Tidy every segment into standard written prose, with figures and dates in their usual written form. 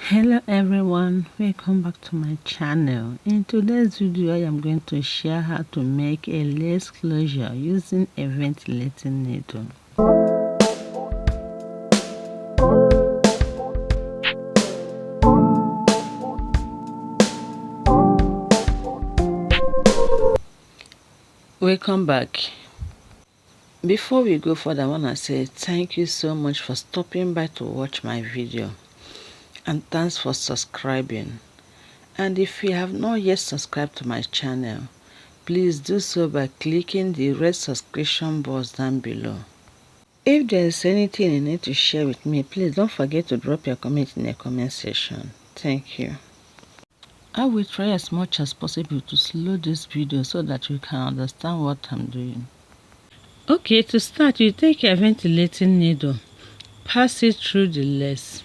Hello everyone, welcome back to my channel. In today's video I am going to share how to make a lace closure using a ventilating needle. Welcome back. Before we go further, I want to say thank you so much for stopping by to watch my video, and thanks for subscribing. And if you have not yet subscribed to my channel, please do so by clicking the red subscription button down below. If there is anything you need to share with me, please don't forget to drop your comment in the comment section. Thank you. I will try as much as possible to slow this video so that you can understand what I'm doing. Okay, to start, you take a ventilating needle, pass it through the lace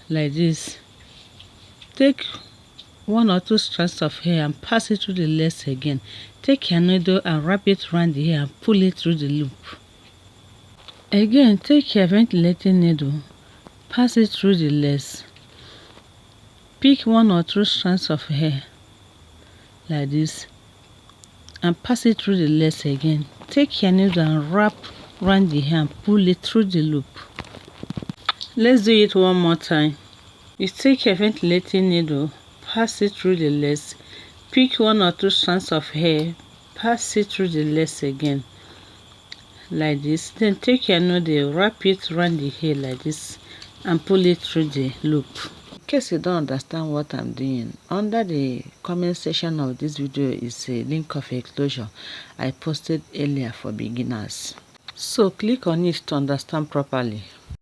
like this. Take one or two strands of hair and pass it through the lace again. Take your needle and wrap it around the hair and pull it through the loop. Again, take your ventilating needle, pass it through the lace. Pick one or two strands of hair like this and pass it through the lace again. Take your needle and wrap around the hair and pull it through the loop. Let's do it one more time. You take your ventilating needle, pass it through the lace, pick one or two strands of hair, pass it through the lace again like this. Then take your needle, wrap it around the hair like this and pull it through the loop. In case you don't understand what I'm doing, under the comment section of this video is a link of a closure I posted earlier for beginners, so click on it to understand properly.